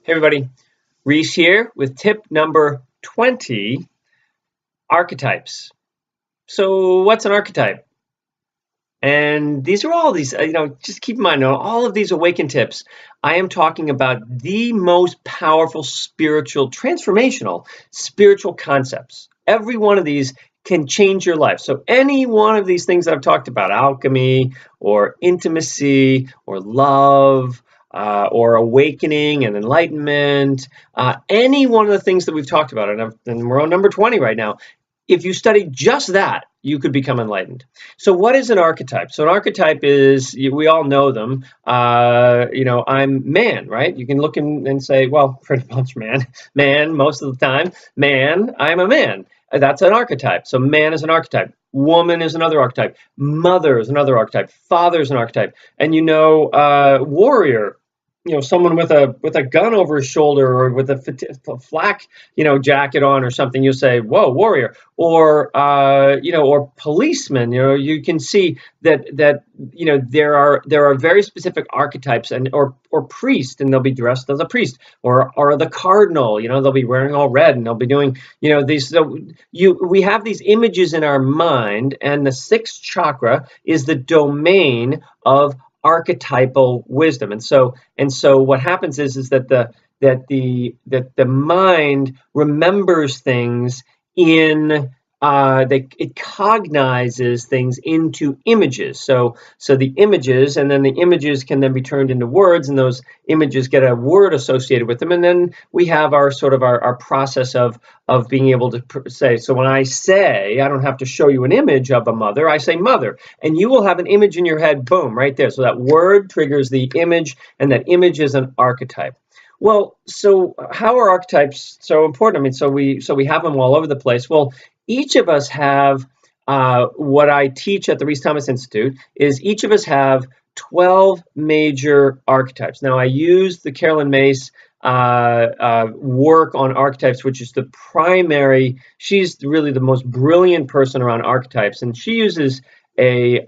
Hey everybody, Rhys here with tip number 20, archetypes. So what's an archetype? And these are all these, just keep in mind, all of these Awaken tips, I am talking about the most powerful transformational spiritual concepts. Every one of these can change your life. So any one of these things that I've talked about, alchemy or intimacy or love, or awakening and enlightenment, any one of the things that we've talked about, and we're on number 20 right now. If you study just that, you could become enlightened. So what is an archetype? So an archetype is, we all know them. I'm man, right? You can look and say, well, pretty much man, most of the time, man, I'm a man. That's an archetype. So man is an archetype. Woman is another archetype. Mother is another archetype. Father is an archetype. And warrior, someone with a gun over his shoulder or with a flak, jacket on or something, you'll say, whoa, warrior. Or policeman. You can see that there are very specific archetypes, or priest, and they'll be dressed as a priest, or the cardinal. They'll be wearing all red, and they'll be doing these. So we have these images in our mind, and the sixth chakra is the domain of archetypal wisdom. And so what happens is that the mind remembers things it cognizes things into images. So the images, and then the images can then be turned into words, and those images get a word associated with them. And then we have our process of being able to say, so when I say, I don't have to show you an image of a mother, I say mother, and you will have an image in your head, boom, right there. So that word triggers the image, and that image is an archetype. Well, so how are archetypes so important? I mean, so we have them all over the place. Well, each of us have, what I teach at the Rhys Thomas Institute is each of us have 12 major archetypes. Now, I use the Carolyn Mace work on archetypes, which is the primary. She's really the most brilliant person around archetypes, and she uses a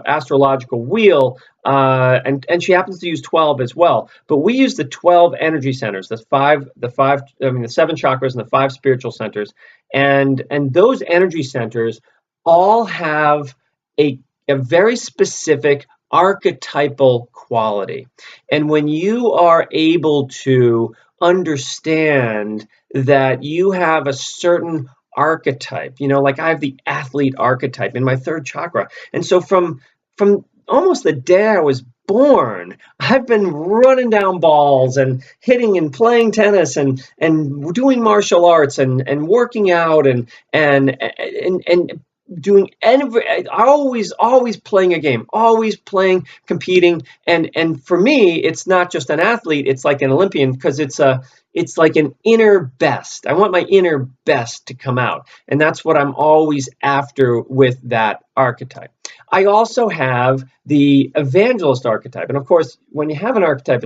astrological wheel, and she happens to use 12 as well. But we use the 12 energy centers, the seven chakras and the 5 spiritual centers, and those energy centers all have a very specific archetypal quality. And when you are able to understand that you have a certain archetype, like I have the athlete archetype in my 3rd chakra. And so from almost the day I was born, I've been running down balls and hitting and playing tennis and doing martial arts and working out and doing always playing a game, always playing, competing. And for me, it's not just an athlete, it's like an Olympian, because it's like an inner best. I want my inner best to come out. And that's what I'm always after with that archetype. I also have the evangelist archetype. And of course, when you have an archetype,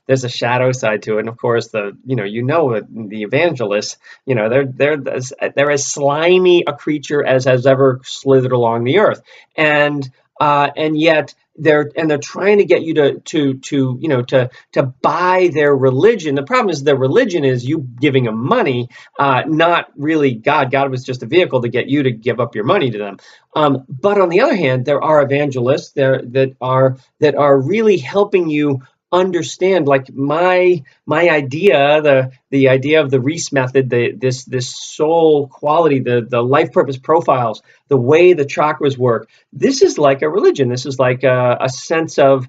there's a shadow side to it. And of course, the evangelists, they're as slimy a creature as has ever slithered along the earth. And yet they're trying to get you to buy their religion. The problem is their religion is you giving them money, not really God. God was just a vehicle to get you to give up your money to them. But on the other hand, there are evangelists there that are really helping you understand, like my idea, the idea of the Rhys method, this soul quality, the life purpose profiles, the way the chakras work. This is like a religion. This is like a sense of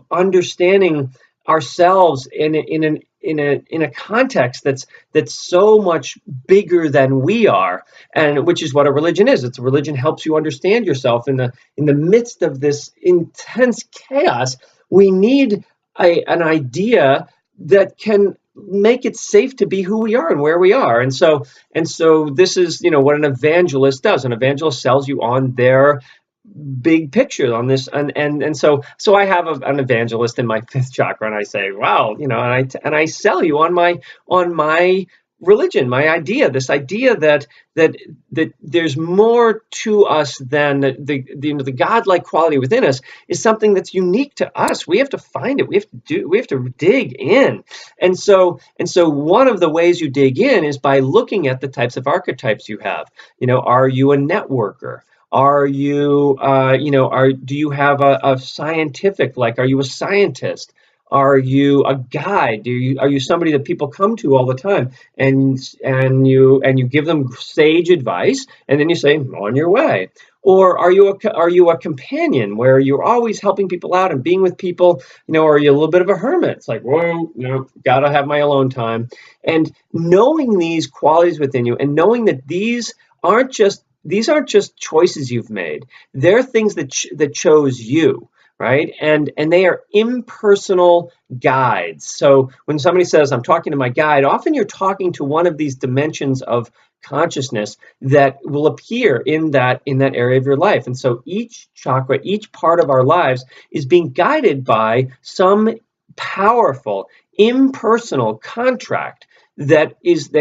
understanding ourselves in a context that's so much bigger than we are, and which is what a religion is. It's a religion helps you understand yourself in the midst of this intense chaos. We need an idea that can make it safe to be who we are and where we are. And so this is, what an evangelist does. An evangelist sells you on their big picture on this. And so I have an evangelist in my 5th chakra, and I say, wow, and I sell you on my religion, this idea that there's more to us than the godlike quality within us is something that's unique to us. We have to find it. We have to dig in. And so one of the ways you dig in is by looking at the types of archetypes you have. Are you a networker? Are you, do you have a scientific, like, are you a scientist? Are you a guide? Are you somebody that people come to all the time, and you give them sage advice, and then you say, on your way? Or are you a companion where you're always helping people out and being with people? Are you a little bit of a hermit? It's like, whoa, gotta have my alone time. And knowing these qualities within you, and knowing that these aren't just choices you've made. They're things that chose you. Right? And they are impersonal guides. So when somebody says, I'm talking to my guide, often you're talking to one of these dimensions of consciousness that will appear in that area of your life. And so each chakra, each part of our lives is being guided by some powerful, impersonal contract that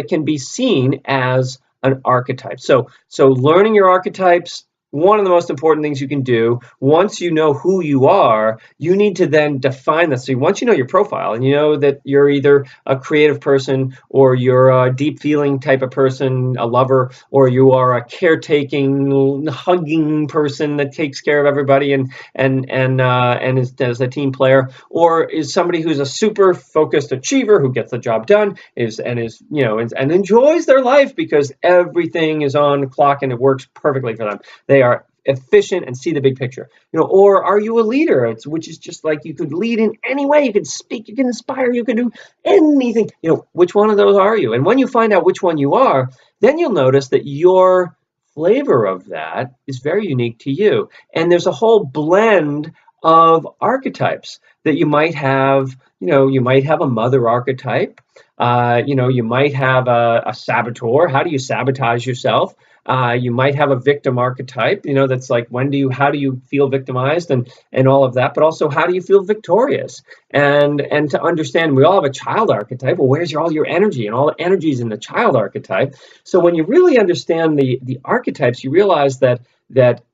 can be seen as an archetype. So learning your archetypes, one of the most important things you can do. Once you know who you are, you need to then define this. So once you know your profile, and you know that you're either a creative person, or you're a deep feeling type of person, a lover, or you are a caretaking, hugging person that takes care of everybody and is a team player, or is somebody who's a super focused achiever who gets the job done, and enjoys their life because everything is on the clock and it works perfectly for them. They are efficient and see the big picture. Or are you a leader? Which is just like, you could lead in any way. You can speak, you can inspire, you can do anything. Which one of those are you? And when you find out which one you are, then you'll notice that your flavor of that is very unique to you. And there's a whole blend of archetypes that you might have. You might have a mother archetype. You might have a saboteur. How do you sabotage yourself? You might have a victim archetype, that's like, how do you feel victimized and all of that, but also how do you feel victorious? And to understand, we all have a child archetype. Well, where's all your energy? And all the energy is in the child archetype. So when you really understand the archetypes, you realize that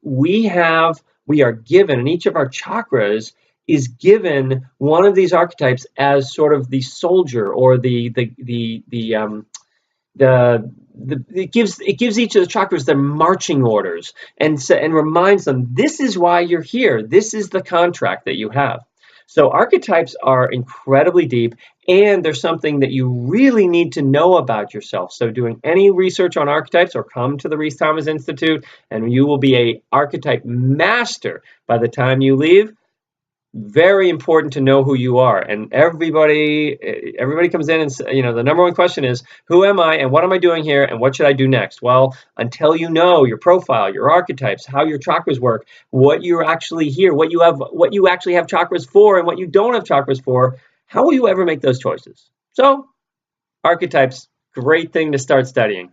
we are given, and each of our chakras is given one of these archetypes as sort of the soldier, or it gives each of the chakras their marching orders, and reminds them, this is why you're here. This is the contract that you have. So archetypes are incredibly deep, and there's something that you really need to know about yourself. So doing any research on archetypes, or come to the Rhys Thomas Institute, and you will be an archetype master by the time you leave. Very important to know who you are. And everybody comes in and, the number one question is, who am I and what am I doing here and what should I do next? Well, until you know your profile, your archetypes, how your chakras work, what you're actually here, what you actually have chakras for and what you don't have chakras for, how will you ever make those choices? So archetypes, great thing to start studying.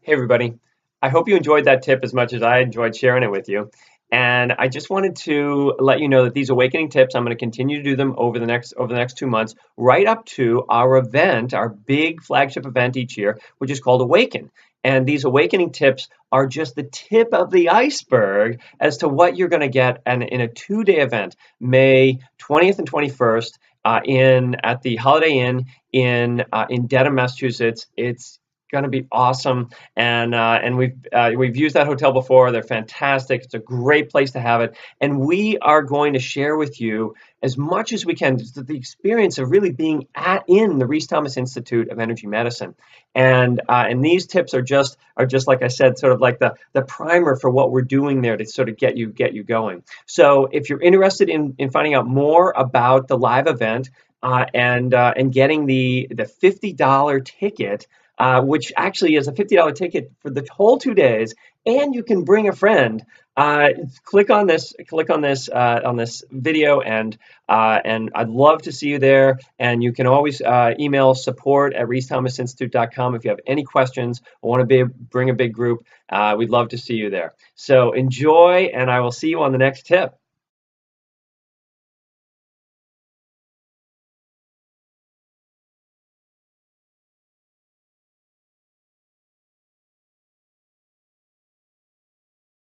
Hey everybody. I hope you enjoyed that tip as much as I enjoyed sharing it with you. And I just wanted to let you know that these awakening tips, I'm going to continue to do them over the next 2 months, right up to our event, our big flagship event each year, which is called Awaken. And these awakening tips are just the tip of the iceberg as to what you're going to get in a 2-day event, May 20th and 21st, at the Holiday Inn in Dedham, Massachusetts. It's going to be awesome, and we've used that hotel before. They're fantastic. It's a great place to have it, and we are going to share with you as much as we can the experience of really being in the Rhys Thomas Institute of Energy Medicine, and these tips are just like I said, sort of like the primer for what we're doing there to sort of get you going. So if you're interested in finding out more about the live event and getting the $50 ticket. Which actually is a $50 ticket for the whole 2 days, and you can bring a friend. Click on this video, and I'd love to see you there. And you can always email support@rhysthomasinstitute.com if you have any questions or want to bring a big group. We'd love to see you there. So enjoy, and I will see you on the next tip.